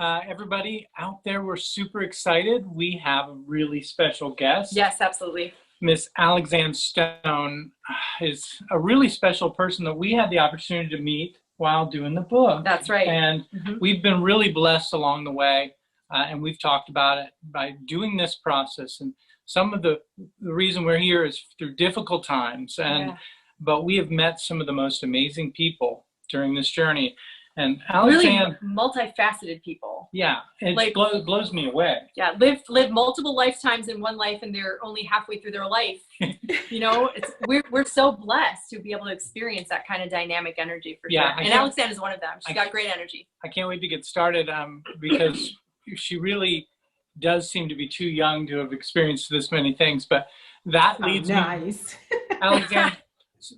everybody out there, we're super excited. We have a really special guest. Yes, absolutely. Miss Alexanne Stone is a really special person that we had the opportunity to meet while doing the book. That's right. And we've been really blessed along the way. And we've talked about it by doing this process. And some of the reason we're here is through difficult times. But we have met some of the most amazing people during this journey. And Alexanne, really multifaceted people. Yeah, it blows me away. Yeah, live multiple lifetimes in one life, and they're only halfway through their life. You know, we're so blessed to be able to experience that kind of dynamic energy for sure. And Alexanne is one of them. She's got great energy. I can't wait to get started because she really does seem to be too young to have experienced this many things. But that leads me, Alexanne.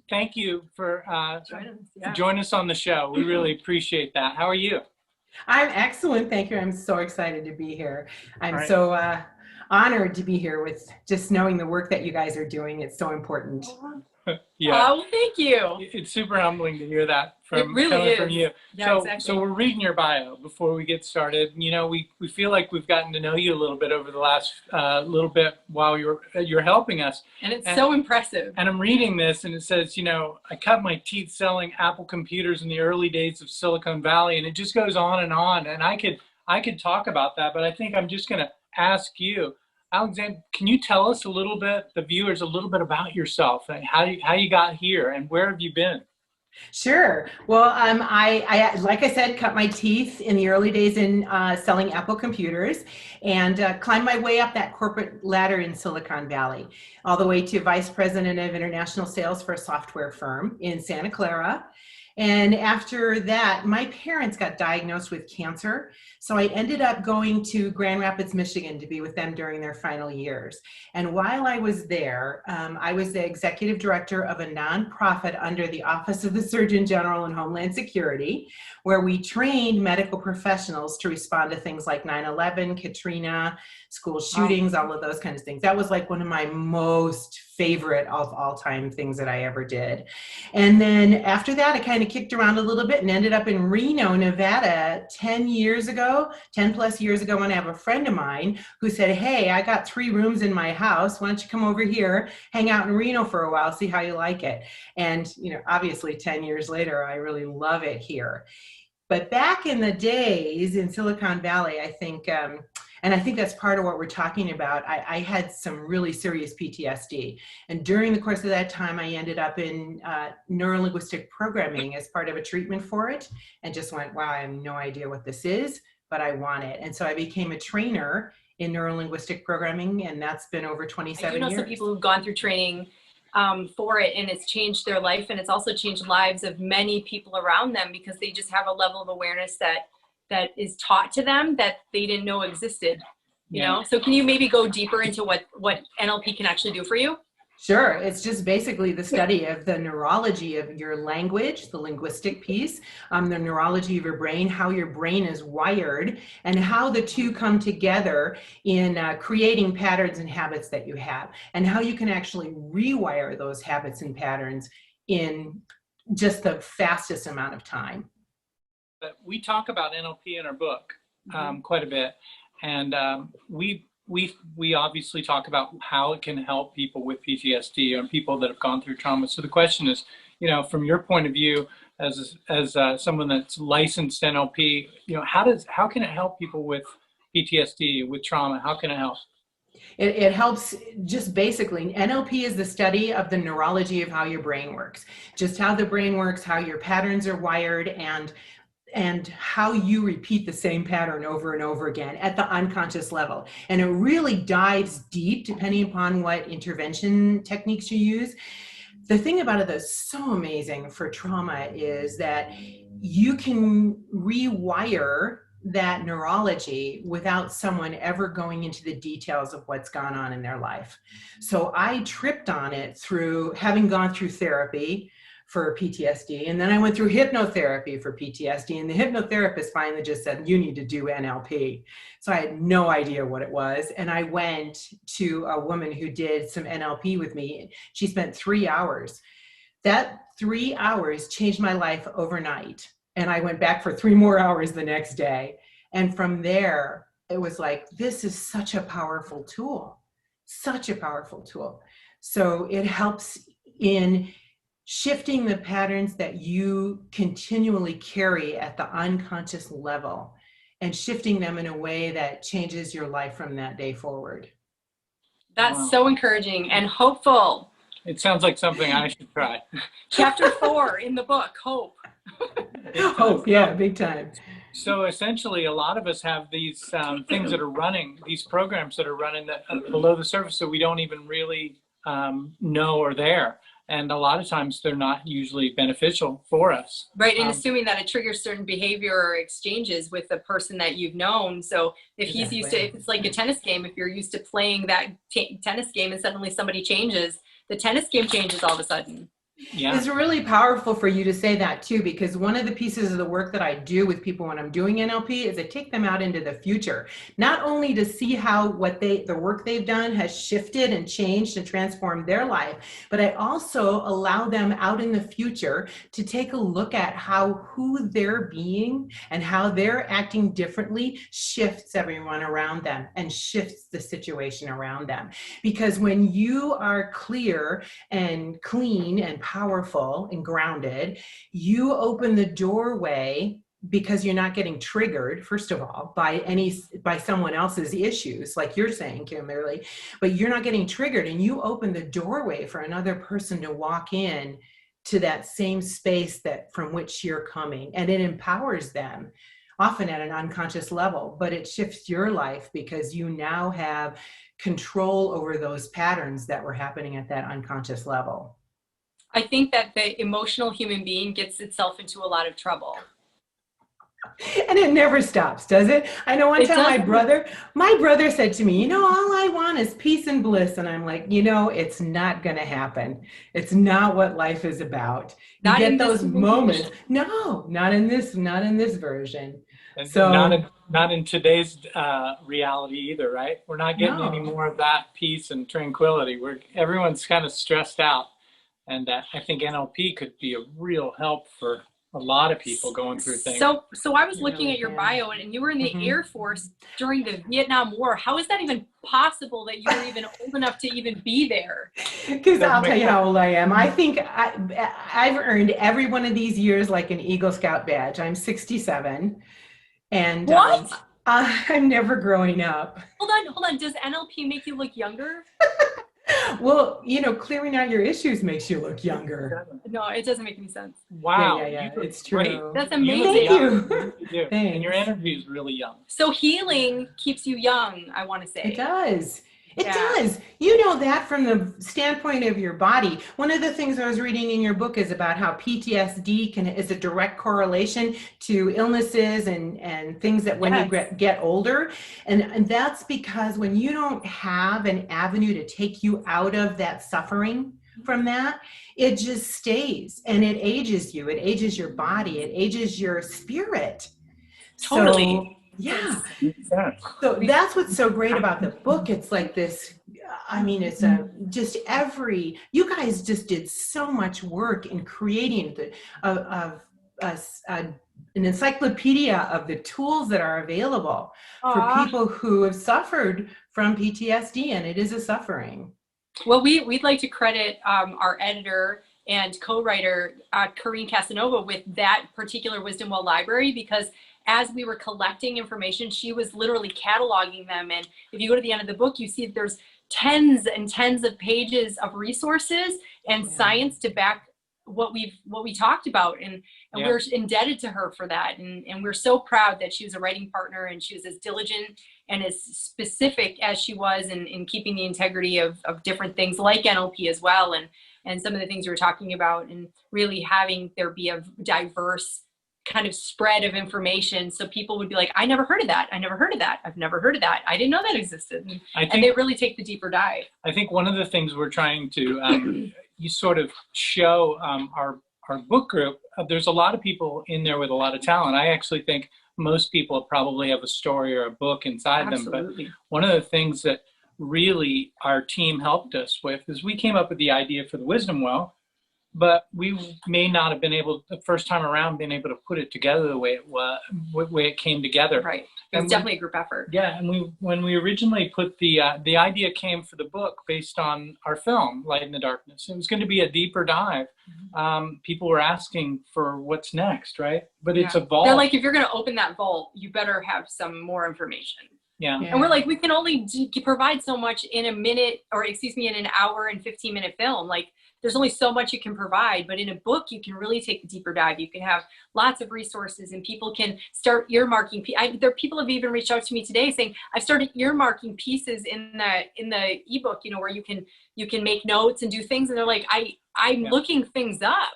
Thank you for joining us on the show. We really appreciate that. How are you? I'm excellent. Thank you. I'm so excited to be here. I'm so honored to be here with just knowing the work that you guys are doing. It's so important. Yeah. Oh, thank you. It's super humbling to hear that from you. Yeah, so we're reading your bio before we get started. You know, we feel like we've gotten to know you a little bit over the last little bit while you're helping us. And it's so impressive. And I'm reading this and it says, you know, I cut my teeth selling Apple computers in the early days of Silicon Valley, and it just goes on and on. And I could talk about that, but I think I'm just going to ask you, Alexanne, can you tell us a little bit, the viewers, a little bit about yourself and how you got here and where have you been? Sure. Well, I like I said, cut my teeth in the early days in selling Apple computers, and climbed my way up that corporate ladder in Silicon Valley, all the way to vice president of international sales for a software firm in Santa Clara. And after that, my parents got diagnosed with cancer. So I ended up going to Grand Rapids, Michigan to be with them during their final years. And while I was there, I was the executive director of a nonprofit under the Office of the Surgeon General and Homeland Security, where we trained medical professionals to respond to things like 9/11, Katrina, school shootings, all of those kinds of things. That was like one of my most favorite of all time things that I ever did. And then after that, I kind of kicked around a little bit and ended up in Reno, Nevada 10 plus years ago, when I have a friend of mine who said, hey, I got 3 rooms in my house. Why don't you come over here, hang out in Reno for a while, see how you like it. And, you know, obviously 10 years later, I really love it here. But back in the days in Silicon Valley, I think, and I think that's part of what we're talking about, I had some really serious PTSD. And during the course of that time, I ended up in neuro-linguistic programming as part of a treatment for it, and just went, wow, I have no idea what this is, but I want it. And so I became a trainer in neuro-linguistic programming, and that's been over 27 years. I do know some people who've gone through training for it, and it's changed their life, and it's also changed lives of many people around them, because they just have a level of awareness that is taught to them that they didn't know existed, you know? So can you maybe go deeper into what NLP can actually do for you? Sure. It's just basically the study of the neurology of your language, the linguistic piece, the neurology of your brain, how your brain is wired, and how the two come together in creating patterns and habits that you have, and how you can actually rewire those habits and patterns in just the fastest amount of time. But we talk about NLP in our book quite a bit, and we obviously talk about how it can help people with PTSD or people that have gone through trauma. So the question is, you know, from your point of view as someone that's licensed NLP, you know, how can it help people with PTSD, with trauma? How can it help? It helps just basically. NLP is the study of the neurology of how your brain works, just how the brain works, how your patterns are wired, and how you repeat the same pattern over and over again at the unconscious level. And it really dives deep depending upon what intervention techniques you use. The thing about it that's so amazing for trauma is that you can rewire that neurology without someone ever going into the details of what's gone on in their life. So I tripped on it through having gone through therapy for PTSD. And then I went through hypnotherapy for PTSD, and the hypnotherapist finally just said, you need to do NLP. So I had no idea what it was. And I went to a woman who did some NLP with me. She spent 3 hours. That 3 hours changed my life overnight. And I went back for 3 more hours the next day. And from there, it was like, this is such a powerful tool, such a powerful tool. So it helps in shifting the patterns that you continually carry at the unconscious level and shifting them in a way that changes your life from that day forward. That's Wow. so encouraging and hopeful. It sounds like something I should try. Chapter 4 in the book, Hope. Hope, yeah, big time. So essentially, a lot of us have these things that are running, these programs that are running that are below the surface that we don't even really know are there. And a lot of times they're not usually beneficial for us. Right, and assuming that it triggers certain behavior or exchanges with the person that you've known. So if he's used to, if it's like a tennis game, if you're used to playing that tennis game and suddenly somebody changes, the tennis game changes all of a sudden. Yeah. It's really powerful for you to say that too, because one of the pieces of the work that I do with people when I'm doing NLP is I take them out into the future, not only to see how the work they've done has shifted and changed and transformed their life, but I also allow them out in the future to take a look at how who they're being and how they're acting differently shifts everyone around them and shifts the situation around them. Because when you are clear and clean and powerful and grounded, you open the doorway, because you're not getting triggered, first of all, by someone else's issues, like you're saying, Kimberly, but you're not getting triggered, and you open the doorway for another person to walk in to that same space that from which you're coming, and it empowers them, often at an unconscious level, but it shifts your life because you now have control over those patterns that were happening at that unconscious level. I think that the emotional human being gets itself into a lot of trouble. And it never stops, does it? I know one time my brother said to me, all I want is peace and bliss. And I'm like, it's not going to happen. It's not what life is about. You get those moments. No, not in this version. And so not in today's reality either, right? We're not getting any more of that peace and tranquility. Everyone's kind of stressed out. And I think NLP could be a real help for a lot of people going through things. So I was looking at your bio, and you were in the Air Force during the Vietnam War. How is that even possible that you were even old enough to even be there? Because I'll tell you how old I am. I think I've earned every one of these years like an Eagle Scout badge. I'm 67. And what? I'm never growing up. Hold on. Does NLP make you look younger? Well, clearing out your issues makes you look younger. No, it doesn't make any sense. Wow. Yeah, it's true. Great. That's amazing. Thank you. You and your energy is really young. So healing keeps you young, I want to say. It does. It does. You know that from the standpoint of your body. One of the things I was reading in your book is about how PTSD is a direct correlation to illnesses and things that when you get older. And that's because when you don't have an avenue to take you out of that suffering from that, it just stays and it ages you. It ages your body. It ages your spirit. Totally. So, yeah. So that's what's so great about the book. It's like this, it's you guys just did so much work in creating an encyclopedia of the tools that are available for people who have suffered from PTSD, and it is a suffering. Well, we'd like to credit our editor and co-writer, Corrine Casanova, with that particular Wisdom Well library, because as we were collecting information, she was literally cataloging them. And if you go to the end of the book, you see that there's tens and tens of pages of resources and science to back what we talked about. And we're indebted to her for that. And we're so proud that she was a writing partner, and she was as diligent and as specific as she was in keeping the integrity of different things like NLP as well. And some of the things we were talking about, and really having there be a diverse kind of spread of information, so people would be like, I never heard of that. I've never heard of that. I didn't know that existed. And they really take the deeper dive. I think one of the things we're trying to you sort of show our book group, there's a lot of people in there with a lot of talent. I actually think most people probably have a story or a book inside them. But one of the things that really our team helped us with is we came up with the idea for the Wisdom Well but we may not have been able, the first time around, been able to put it together the way it was, the way it came together. Right. It was definitely a group effort. Yeah, and when we originally put the idea came for the book based on our film, Light in the Darkness. It was going to be a deeper dive. People were asking for what's next, right? But it's evolved. They're like, if you're going to open that vault, you better have some more information. Yeah. And we're like, we can only provide so much in a minute, or excuse me, in an hour and 15-minute film. Like, there's only so much you can provide, but in a book, you can really take a deeper dive. You can have lots of resources, and people can start earmarking. People have even reached out to me today saying, I've started earmarking pieces in the ebook, you know, where you can make notes and do things. And they're like, I'm looking things up.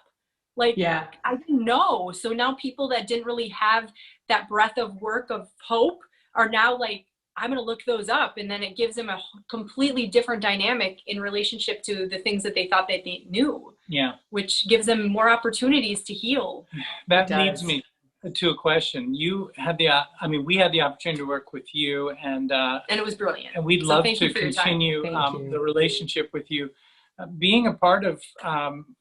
Like, I didn't know. So now people that didn't really have that breadth of work of hope are now like, I'm going to look those up. And then it gives them a completely different dynamic in relationship to the things that they thought that they knew. Yeah. Which gives them more opportunities to heal. That leads me to a question. You had we had the opportunity to work with you, and it was brilliant. And we'd love to continue the relationship with you. Being a part of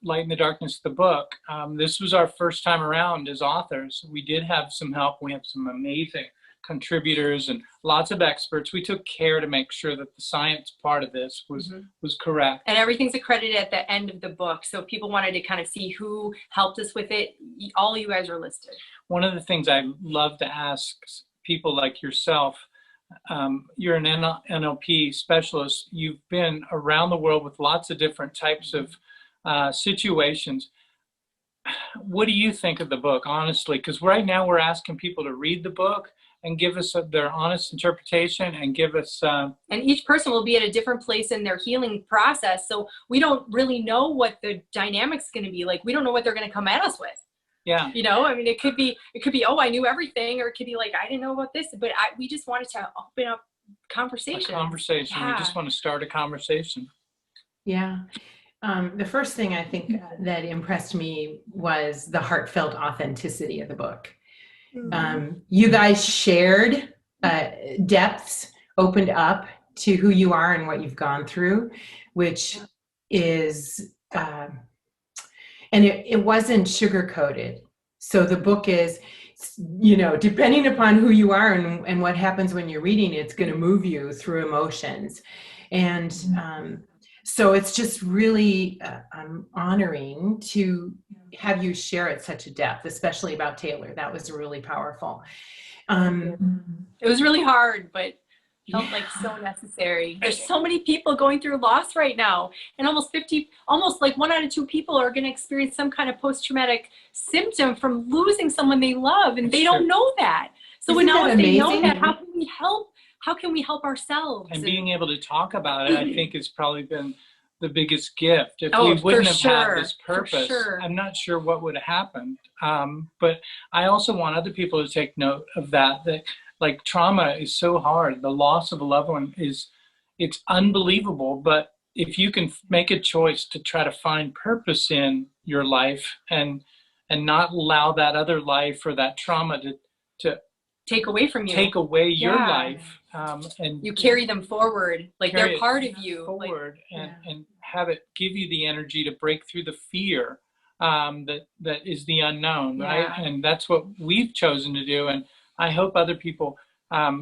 Light in the Darkness, the book, this was our first time around as authors. We did have some help. We have some amazing contributors and lots of experts. We took care to make sure that the science part of this was correct. And everything's accredited at the end of the book. So if people wanted to kind of see who helped us with it, all you guys are listed. One of the things I love to ask people like yourself, you're an NLP specialist. You've been around the world with lots of different types of situations. What do you think of the book, honestly? Because right now we're asking people to read the book and give us their honest interpretation, and give us... and each person will be at a different place in their healing process. So we don't really know what the dynamic's going to be like. We don't know what they're going to come at us with. Yeah. You know, I mean, it could be, oh, I knew everything, or it could be like, I didn't know about this, but we just wanted to open up conversation. A conversation. Yeah. We just want to start a conversation. Yeah. The first thing I think that impressed me was the heartfelt authenticity of the book. You guys shared depths, opened up to who you are and what you've gone through, which is, and it wasn't sugar-coated. So the book is, you know, depending upon who you are and what happens when you're reading it, it's going to move you through emotions. And so it's just really honoring to have you share at such a depth, especially about Taylor. That was really powerful. It was really hard, but felt like so necessary. There's so many people going through loss right now, and almost like 1 out of 2 people are going to experience some kind of post-traumatic symptom from losing someone they love, and they don't know that. So now if they know that, how can we help? How can we help ourselves? And being able to talk about it, I think, has probably been the biggest gift. If we wouldn't have had this purpose, I'm not sure what would have happened. But I also want other people to take note of that like, trauma is so hard. The loss of a loved one it's unbelievable. But if you can make a choice to try to find purpose in your life and not allow that other life or that trauma to take away from you, take away your life, and you carry them forward, like they're part of you forward, and have it give you the energy to break through the fear that is the unknown, right? And that's what we've chosen to do, and I hope other people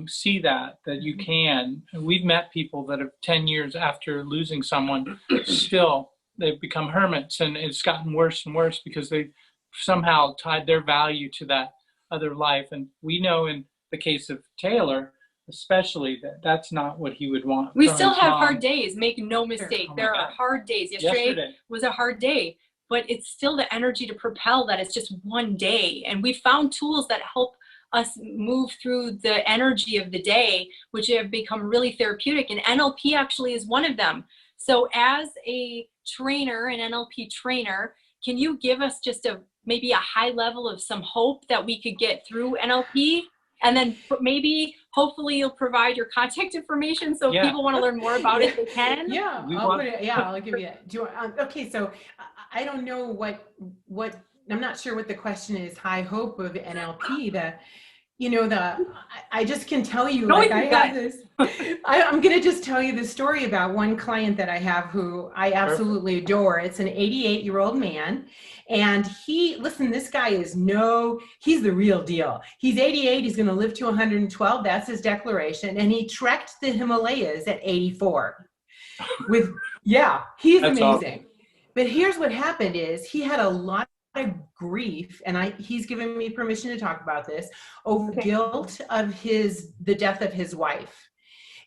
see that you can. And we've met people that have 10 years after losing someone, still they've become hermits, and it's gotten worse and worse because they've somehow tied their value to that other life. And we know in the case of Taylor especially that's not what he would want. We still have hard days, make no mistake. There are hard days. Yesterday was a hard day, but it's still the energy to propel that it's just one day. And we found tools that help us move through the energy of the day, which have become really therapeutic, and NLP actually is one of them. So as a trainer, an NLP trainer, can you give us just maybe a high level of some hope that we could get through NLP? And then maybe, hopefully, you'll provide your contact information so if people want to learn more about it, they can. Yeah, I'll give you that. Okay, so I don't know what I'm not sure what the question is. High hope of NLP. you know, I just can tell you, No, like, I you have got this, I'm going to just tell you the story about one client that I have who I absolutely adore. It's an 88-year-old man. And listen, this guy he's the real deal. He's 88. He's going to live to 112. That's his declaration. And he trekked the Himalayas at 84 he's That's amazing. awesome. But here's what happened is he had a lot of grief, and he's given me permission to talk about this, over guilt of the death of his wife.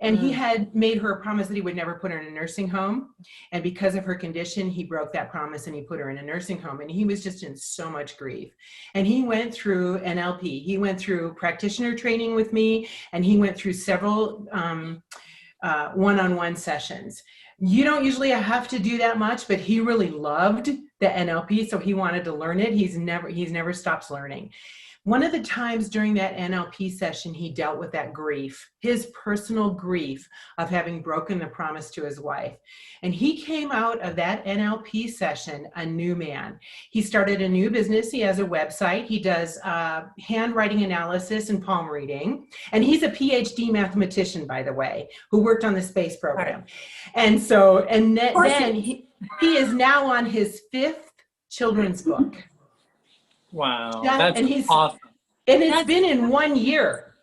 And he had made her a promise that he would never put her in a nursing home. And because of her condition, he broke that promise and he put her in a nursing home. And he was just in so much grief. And he went through NLP. He went through practitioner training with me, and he went through several one-on-one sessions. You don't usually have to do that much, but he really loved the NLP, so he wanted to learn it. He's never stops learning. One of the times during that NLP session, he dealt with that grief, his personal grief of having broken the promise to his wife. And he came out of that NLP session a new man. He started a new business. He has a website. He does handwriting analysis and palm reading. And he's a PhD mathematician, by the way, who worked on the space program. And so, then he is now on his 5th children's book. Wow, Yeah, that's awesome. And it's been in 1 year.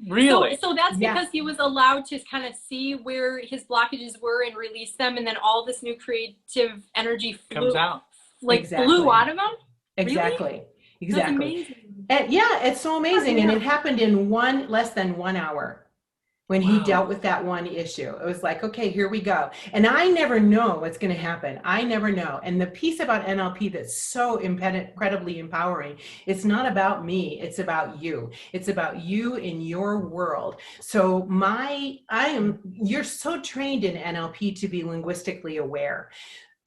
Really? So that's because he was allowed to kind of see where his blockages were and release them, and then all this new creative energy comes out. Flew out of him? Exactly. Really? Exactly. That's amazing. And it's so amazing. And it happened in less than 1 hour. When he dealt with that one issue. It was like, okay, here we go. And I never know what's going to happen. I never know. And the piece about NLP that's so incredibly empowering, it's not about me. It's about you. It's about you in your world. So you're so trained in NLP to be linguistically aware.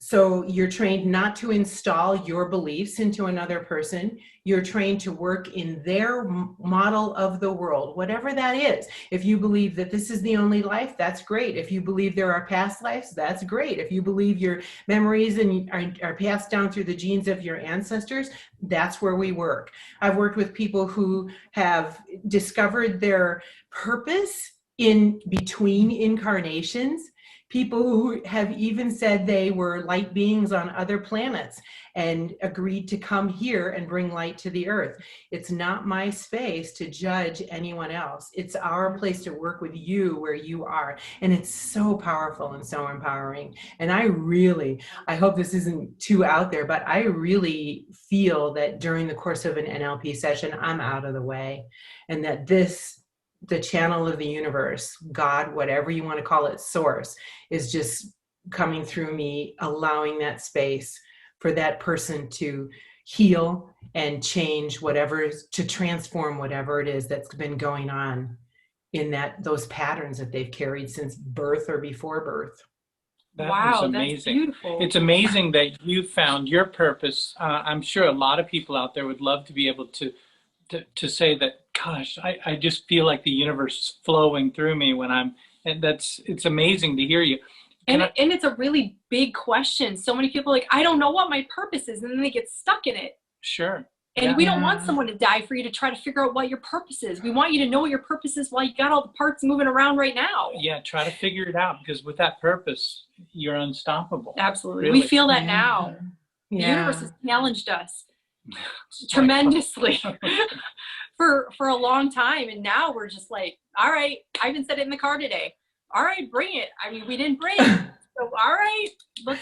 So you're trained not to install your beliefs into another person. You're trained to work in their model of the world, whatever that is. If you believe that this is the only life, that's great. If you believe there are past lives, that's great. If you believe your memories are passed down through the genes of your ancestors, that's where we work. I've worked with people who have discovered their purpose in between incarnations. People who have even said they were light beings on other planets and agreed to come here and bring light to the earth. It's not my space to judge anyone else. It's our place to work with you where you are. And it's so powerful and so empowering. And I hope this isn't too out there, but I really feel that during the course of an NLP session, I'm out of the way, and that the channel of the universe, God, whatever you want to call it, source, is just coming through me, allowing that space for that person to heal and change to transform whatever it is that's been going on in those patterns that they've carried since birth or before birth. That is amazing. That's beautiful. It's amazing that you found your purpose. I'm sure a lot of people out there would love to be able to say that, gosh, I just feel like the universe is flowing through me it's amazing to hear you. And it's a really big question. So many people are like, I don't know what my purpose is. And then they get stuck in it. Sure. And we don't want someone to die for you to try to figure out what your purpose is. We want you to know what your purpose is while you got all the parts moving around right now. Yeah, try to figure it out, because with that purpose, you're unstoppable. Absolutely. Really. We feel that now. The universe has challenged us tremendously for a long time. And now we're just like, all right, I even said it in the car today. All right, bring it. I mean, we didn't bring it. So, all right, let's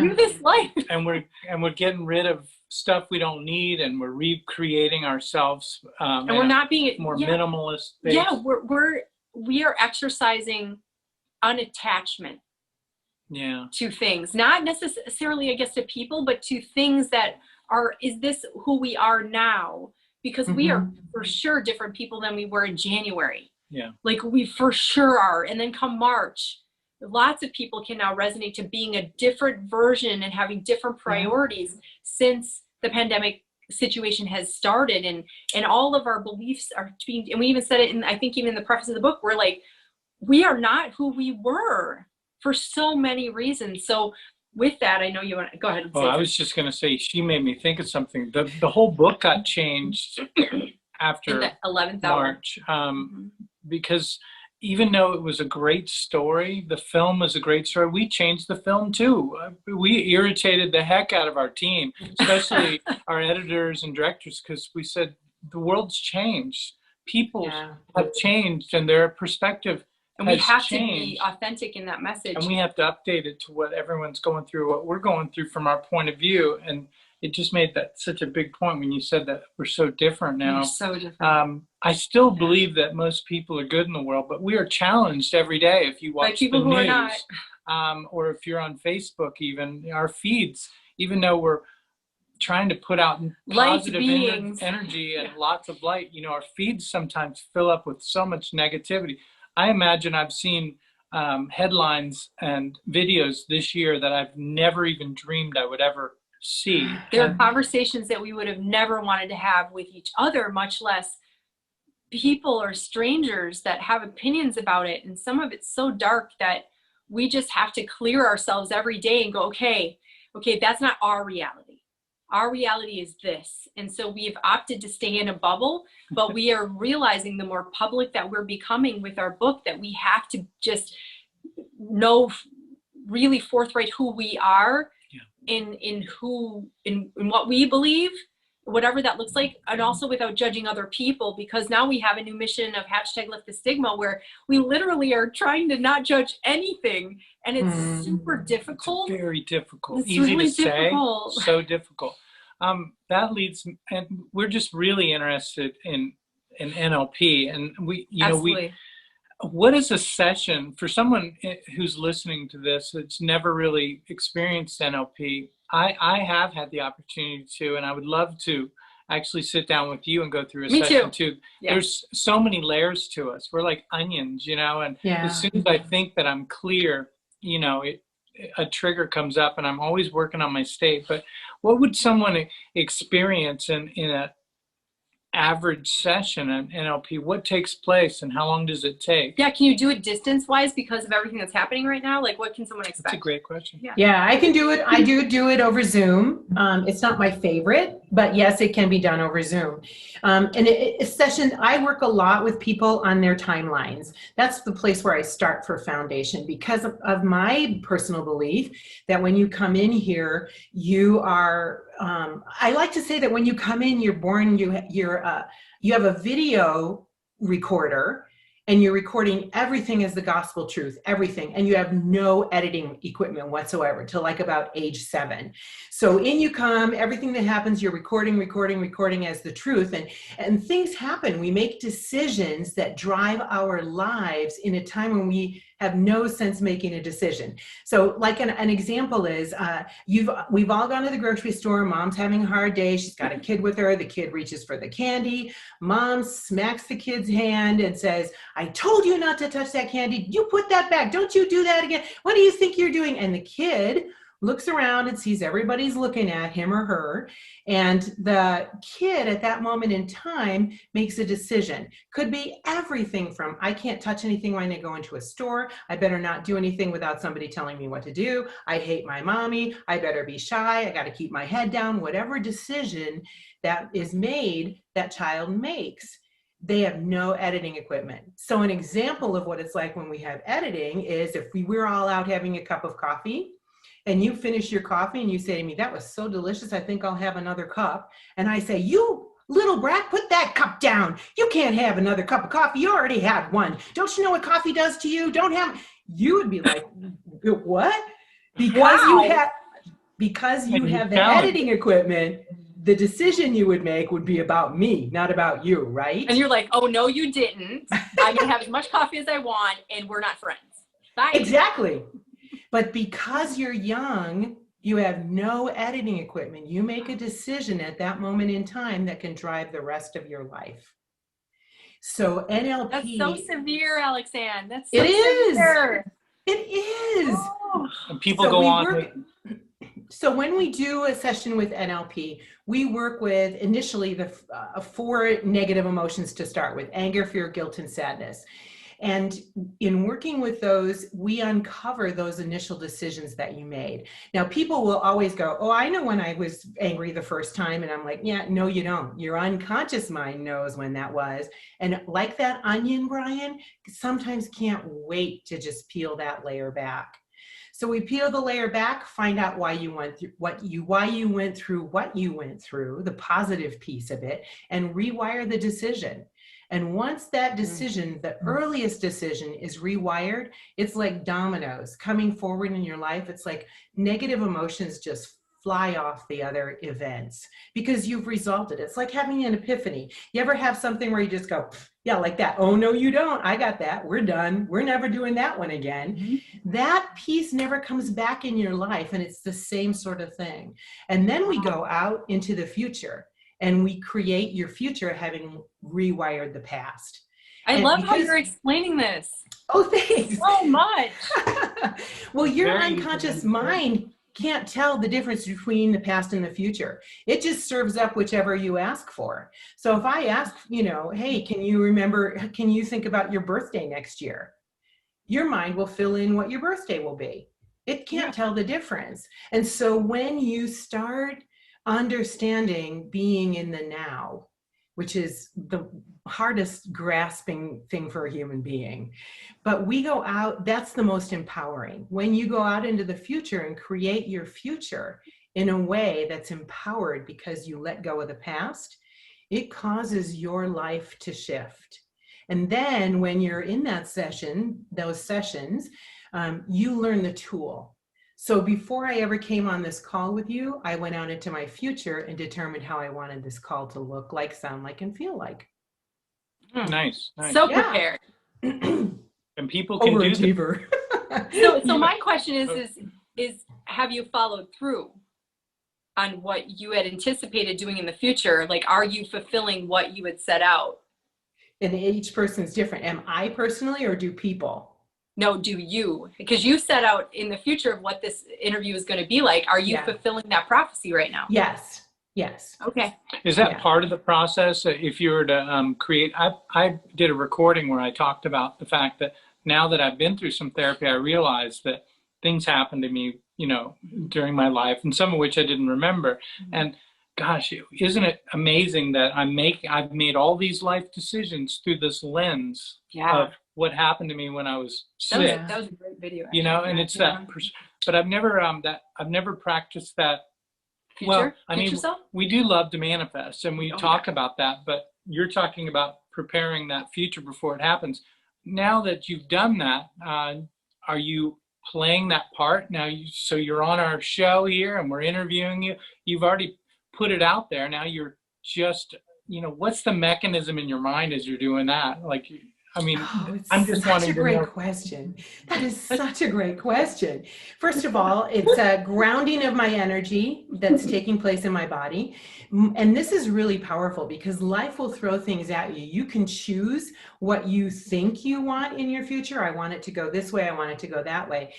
do this life. And we're getting rid of stuff we don't need, and we're recreating ourselves. And we're not being more minimalist. Based. Yeah, we are exercising unattachment. Yeah. To things, not necessarily, I guess, to people, but to things that is this who we are now? Because we are for sure different people than we were in January. Yeah. Like we for sure are. And then come March, lots of people can now resonate to being a different version and having different priorities since the pandemic situation has started. And all of our beliefs are being, and we even said it in, I think even in the preface of the book, we're like, we are not who we were for so many reasons. So with that, I know you want to go ahead and say I was just going to say, she made me think of something. The whole book got changed after in the 11th hour. March, because even though it was a great story, the film was a great story, we changed the film too. We irritated the heck out of our team, especially our editors and directors, because we said the world's changed. People have changed and their perspective and we have changed. To be authentic in that message. And we have to update it to what everyone's going through, what we're going through from our point of view. And it just made that such a big point when you said that we're so different now. We're so different. I still believe that most people are good in the world, but we are challenged every day. If you watch people the who news, are not. Or if you're on Facebook, even our feeds, even though we're trying to put out positive energy and lots of light, you know, our feeds sometimes fill up with so much negativity. I imagine I've seen headlines and videos this year that I've never even dreamed I would ever see. There are conversations that we would have never wanted to have with each other, much less people or strangers that have opinions about it. And some of it's so dark that we just have to clear ourselves every day and go, okay, that's not our reality. Our reality is this. And so we've opted to stay in a bubble, but we are realizing the more public that we're becoming with our book, that we have to just know really forthright who we are in what we believe, whatever that looks like, and also without judging other people, because now we have a new mission of #LiftTheStigma, where we literally are trying to not judge anything, and it's super difficult. It's very difficult. It's easy really to difficult. say, so difficult. That leads, and we're just really interested in NLP, and what is a session for someone who's listening to this that's never really experienced NLP? I have had the opportunity to, and I would love to actually sit down with you and go through a session too. Yeah. There's so many layers to us. We're like onions, you know, and as soon as I think that I'm clear, you know, a trigger comes up, and I'm always working on my state. But what would someone experience in a average session in NLP? What takes place and how long does it take? Yeah, can you do it distance-wise because of everything that's happening right now? Like, what can someone expect? That's a great question. Yeah, I can do it. I do it over Zoom. It's not my favorite, but yes, it can be done over Zoom. And a session, I work a lot with people on their timelines. That's the place where I start for foundation, because of my personal belief that when you come in here, you are, I like to say that when you come in, you're born, you have a video recorder, and you're recording everything as the gospel truth, everything, and you have no editing equipment whatsoever till like about age 7. So in you come, everything that happens, you're recording as the truth, and things happen. We make decisions that drive our lives in a time when we have no sense making a decision. So like an example is, we've all gone to the grocery store, mom's having a hard day, she's got a kid with her, the kid reaches for the candy, mom smacks the kid's hand and says, I told you not to touch that candy, you put that back, don't you do that again, what do you think you're doing? And the kid looks around and sees everybody's looking at him or her, and the kid at that moment in time makes a decision. Could be everything from, I can't touch anything when I go into a store, I better not do anything without somebody telling me what to do, I hate my mommy, I better be shy, I got to keep my head down. Whatever decision that is made, that child makes. They have no editing equipment. So an example of what it's like when we have editing is if we're all out having a cup of coffee, and you finish your coffee and you say to me, that was so delicious, I think I'll have another cup. And I say, you little brat, put that cup down. You can't have another cup of coffee. You already had one. Don't you know what coffee does to you? You would be like, what? Because you have the editing equipment, the decision you would make would be about me, not about you, right? And you're like, oh, no, you didn't. I'm going to have as much coffee as I want, and we're not friends. Bye. Exactly. But because you're young, you have no editing equipment. You make a decision at that moment in time that can drive the rest of your life. So NLP. That's so severe, Alexanne. That's so severe. It is. Oh. And people go on. So when we do a session with NLP, we work with initially the 4 negative emotions to start with: anger, fear, guilt, and sadness. And in working with those, we uncover those initial decisions that you made. Now, people will always go, oh, I know when I was angry the first time. And I'm like, yeah, no, you don't. Your unconscious mind knows when that was. And like that onion, Brian, sometimes can't wait to just peel that layer back. So we peel the layer back, find out why you went through what you went through, the positive piece of it, and rewire the decision. And once that decision, the earliest decision, is rewired, it's like dominoes coming forward in your life. It's like negative emotions just fly off the other events because you've resolved it. It's like having an epiphany. You ever have something where you just go, yeah, like that? Oh, no, you don't. I got that. We're done. We're never doing that one again. Mm-hmm. That piece never comes back in your life. And it's the same sort of thing. And then we go out into the future and we create your future having rewired the past. I love how you're explaining this. Oh, thanks. So much. Well, your unconscious mind can't tell the difference between the past and the future. It just serves up whichever you ask for. So if I ask, hey, can you think about your birthday next year? Your mind will fill in what your birthday will be. It can't tell the difference. And so when you start understanding being in the now, which is the hardest grasping thing for a human being. But we go out, that's the most empowering. When you go out into the future and create your future in a way that's empowered because you let go of the past, it causes your life to shift. And then when you're in that session, those sessions, you learn the tool. So before I ever came on this call with you, I went out into my future and determined how I wanted this call to look like, sound like, and feel like. Nice. So prepared. And people can do that. So my question is have you followed through on what you had anticipated doing in the future? Like, are you fulfilling what you had set out? And each person's different. Am I personally, or do people? No, do you? Because you set out in the future of what this interview is going to be like. Are you fulfilling that prophecy right now? Yes. Okay. Is that part of the process? If you were to create, I did a recording where I talked about the fact that now that I've been through some therapy, I realized that things happened to me, during my life, and some of which I didn't remember. Mm-hmm. And gosh, isn't it amazing that I've made all these life decisions through this lens of what happened to me when I was sick. That was a great video. And it's that, but I've never practiced that. Future? Well, we do love to manifest and we talk about that, but you're talking about preparing that future before it happens. Now that you've done that, are you playing that part now? So you're on our show here and we're interviewing you. You've already put it out there. Now you're just, what's the mechanism in your mind as you're doing that? Like, I'm just wanting to know. That's a great question. That is such a great question. First of all, it's a grounding of my energy that's taking place in my body. And this is really powerful because life will throw things at you. You can choose what you think you want in your future. I want it to go this way. I want it to go that way.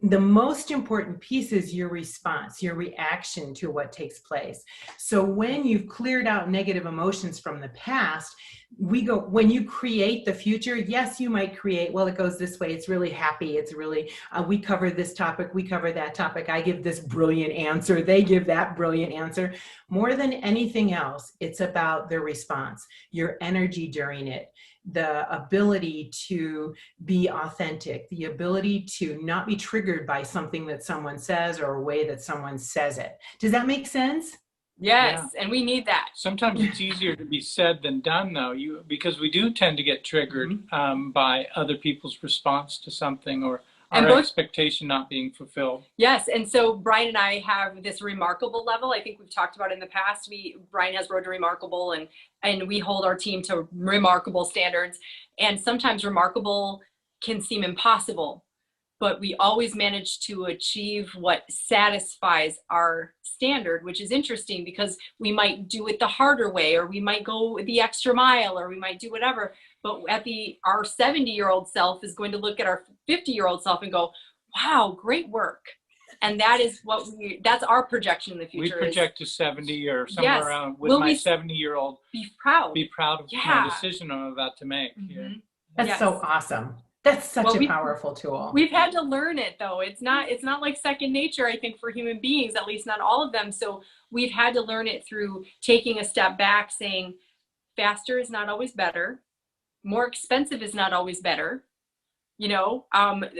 The most important piece is your response, your reaction to what takes place. So when you've cleared out negative emotions from the past, when you create the future, yes, you might create, well, it goes this way. It's really happy. It's really, we cover this topic. We cover that topic. I give this brilliant answer. They give that brilliant answer. More than anything else, it's about the response, your energy during it, the ability to be authentic, the ability to not be triggered by something that someone says or a way that someone says it. Does that make sense? Yes, and we need that. Sometimes it's easier to be said than done, though, because we do tend to get triggered by other people's response to something or our expectation not being fulfilled. Yes, and so Brian and I have this remarkable level. I think we've talked about in the past. Brian has Road to Remarkable, and we hold our team to remarkable standards. And sometimes remarkable can seem impossible, but we always manage to achieve what satisfies our standard, which is interesting because we might do it the harder way, or we might go the extra mile, or we might do whatever. But our 70-year-old self is going to look at our 50-year-old self and go, wow, great work. And that is that's our projection in the future. We project to 70 or somewhere around with my 70-year-old. Be proud. Be proud of my decision I'm about to make. Mm-hmm. That's so awesome. That's such a powerful tool. We've had to learn it though. It's not like second nature, I think, for human beings, at least not all of them. So we've had to learn it through taking a step back, saying faster is not always better. More expensive is not always better. You know,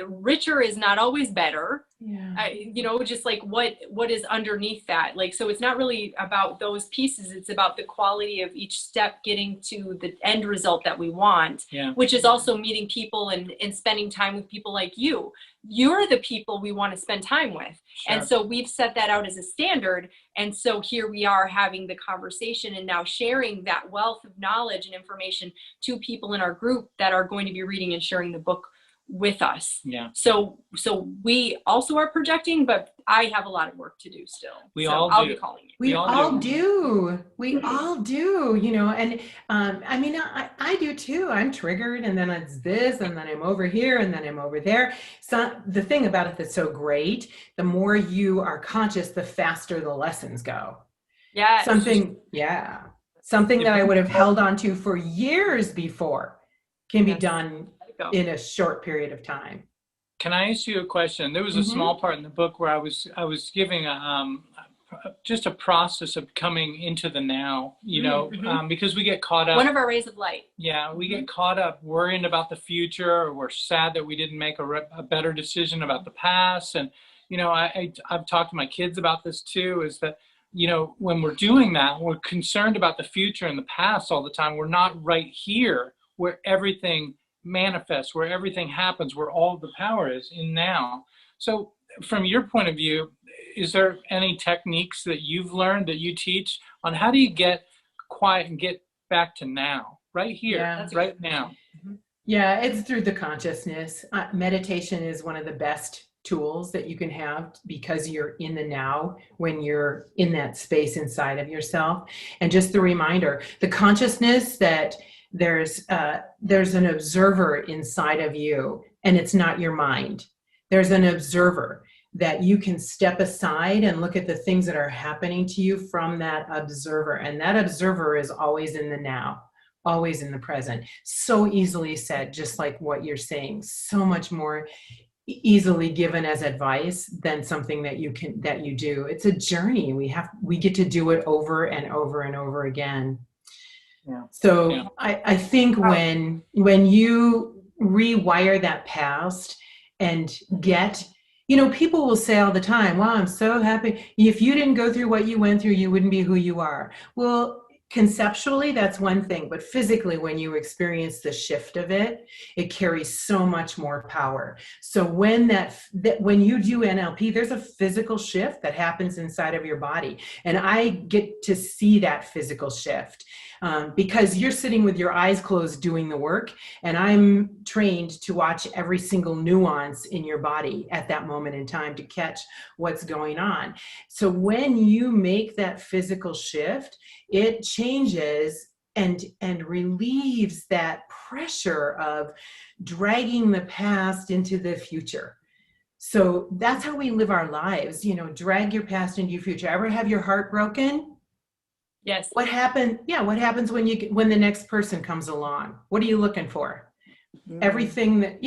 richer is not always better. Yeah. You know, just like what is underneath that. Like, so it's not really about those pieces. It's about the quality of each step getting to the end result that we want, which is also meeting people and spending time with people like you. You're the people we want to spend time with. Sure. And so we've set that out as a standard. And so here we are having the conversation and now sharing that wealth of knowledge and information to people in our group that are going to be reading and sharing the book with us. Yeah. So we also are projecting, but I have a lot of work to do still. I'll be calling you. We all do. We all do, you know, and I mean, I do too. I'm triggered and then it's this and then I'm over here and then I'm over there. So the thing about it that's so great, the more you are conscious, the faster the lessons go. Yeah. Something that I would have held on to for years before can be done in a short period of time. Can I ask you a question? There was a small part in the book where I was giving just a process of coming into the now, you know, because we get caught up. One of our rays of light. Yeah, we get caught up worrying about the future, or we're sad that we didn't make a better decision about the past. And, you know, I've talked to my kids about this too, is that, you know, when we're doing that, we're concerned about the future and the past all the time. We're not right here where everything manifests, where everything happens, where all the power is in now. So from your point of view, is there any techniques that you've learned that you teach on how do you get quiet and get back to now, right here, right now? Yeah, it's through the consciousness. Meditation is one of the best tools that you can have because you're in the now when you're in that space inside of yourself. And just the reminder, the consciousness that there's an observer inside of you, and it's not your mind. There's an observer that you can step aside and look at the things that are happening to you from that observer. And that observer is always in the now, always in the present. So easily said, just like what you're saying, so much more easily given as advice than something that you do. It's a journey. We get to do it over and over and over again. Yeah. So I think when you rewire that past and get, you know, people will say all the time, wow, I'm so happy. If you didn't go through what you went through, you wouldn't be who you are. Well, conceptually, that's one thing, but physically, when you experience the shift of it, it carries so much more power. So when when you do NLP, there's a physical shift that happens inside of your body. And I get to see that physical shift because you're sitting with your eyes closed doing the work. And I'm trained to watch every single nuance in your body at that moment in time to catch what's going on. So when you make that physical shift, it changes and relieves that pressure of dragging the past into the future. So that's how we live our lives, you know, drag your past into your future. Ever have your heart broken? Yes. What happens when the next person comes along? What are you looking for? Everything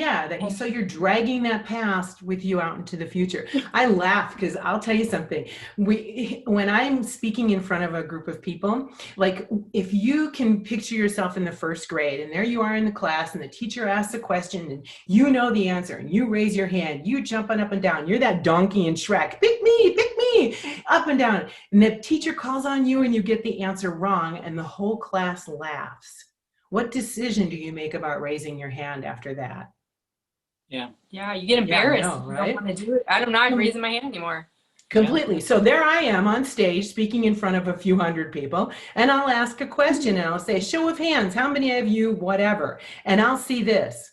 so you're dragging that past with you out into the future. I laugh because I'll tell you something. When I'm speaking in front of a group of people, like if you can picture yourself in the first grade and there you are in the class and the teacher asks a question and you know the answer and you raise your hand, you jumping up and down, you're that donkey in Shrek, pick me, up and down. And the teacher calls on you and you get the answer wrong and the whole class laughs. What decision do you make about raising your hand after that? Yeah, you get embarrassed. Yeah, I know, right? You don't want to do it. I'm not raising my hand anymore. Completely. So there I am on stage speaking in front of a few hundred people, and I'll ask a question and I'll say, show of hands, how many of you, whatever, and I'll see this.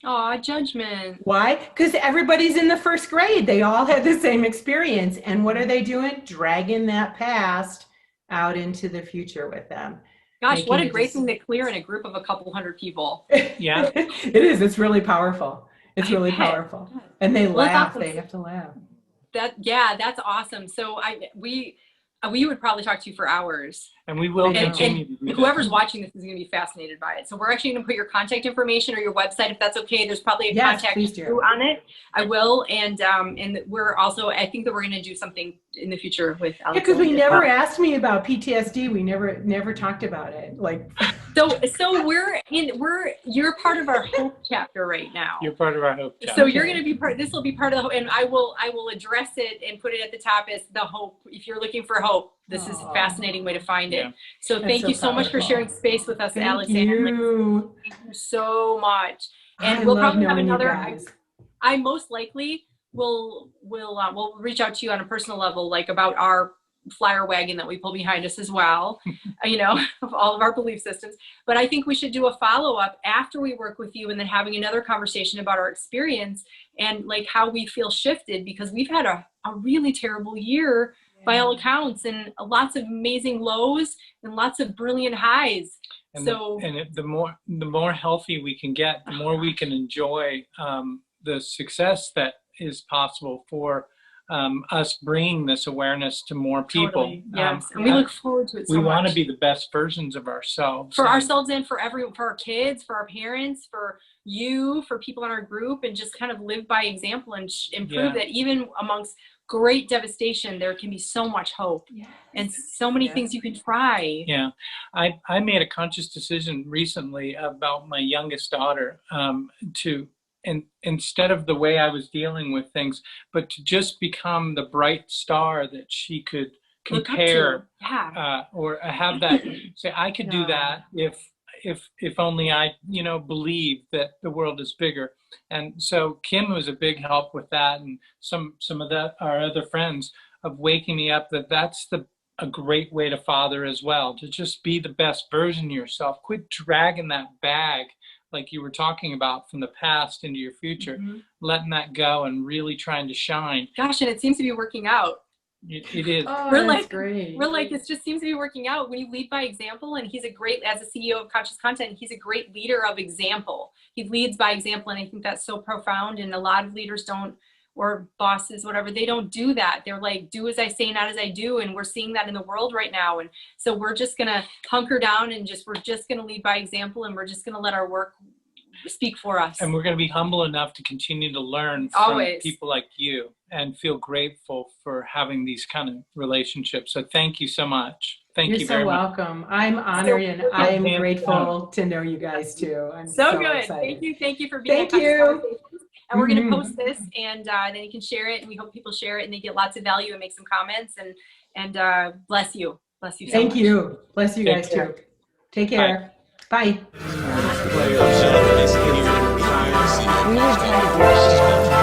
Aw, judgment. Why? Because everybody's in the first grade. They all had the same experience. And what are they doing? Dragging that past out into the future with them. Gosh, what a great thing to clear in a group of a couple hundred people. Yeah. It is. It's really powerful. It's really powerful. And they laugh. They have to laugh. That's awesome. So we would probably talk to you for hours. And we will And continue to do that. whoever's watching this is going to be fascinated by it. So we're actually going to put your contact information or your website, if that's okay. There's probably a contact you on it. I will. And we're also, I think that we're going to do something in the future with Alexanne. Because we never asked me about PTSD. We never talked about it. Like, so you're part of our hope chapter right now. You're part of our hope chapter. So you're going to be this will be part of the hope, and I will address it and put it at the top as the hope. If you're looking for hope, this is a fascinating way to find it. So thank you so much for sharing space with us, Alexanne. Thank you so much. And we'll probably have another. I most likely will reach out to you on a personal level, like about our flyer wagon that we pull behind us as well, of all of our belief systems. But I think we should do a follow-up after we work with you, and then having another conversation about our experience and like how we feel shifted, because we've had a really terrible year by all accounts, and lots of amazing lows and lots of brilliant highs. And the more healthy we can get, the more we can enjoy the success that is possible for us bringing this awareness to more people. Totally. Yes, and we look forward to it so much. We want to be the best versions of ourselves. For ourselves and for our kids, for our parents, for you, for people in our group, and just kind of live by example and prove that even amongst great devastation, there can be so much hope and so many things you can try. Yeah, I made a conscious decision recently about my youngest daughter and instead of the way I was dealing with things, but to just become the bright star that she could compare, or have that say, I could do that if only I, believe that the world is bigger. And so Kim was a big help with that, and some of our other friends, of waking me up that that's a great way to father as well, to just be the best version of yourself. Quit dragging that bag, like you were talking about, from the past into your future, letting that go and really trying to shine. Gosh, and it seems to be working out. It is. Great. We're like, it just seems to be working out when you lead by example. And he's as a CEO of Conscious Content, he's a great leader of example. He leads by example. And I think that's so profound. And a lot of leaders don't, or bosses, whatever, they don't do that. They're like, do as I say, not as I do. And we're seeing that in the world right now. And so we're just going to hunker down and we're just going to lead by example. And we're just going to let our work speak for us. And we're going to be humble enough to continue to learn from people like you, and feel grateful for having these kind of relationships. So thank you so much. Thank you very much. You're so welcome. I'm honored, and I'm grateful to know you guys too. I'm so good. Excited. Thank you for being here. And we're going to post this, and then you can share it, and we hope people share it and they get lots of value and make some comments, and bless you. Bless you so much. Thank you. Bless you guys too. Take care. Bye. We were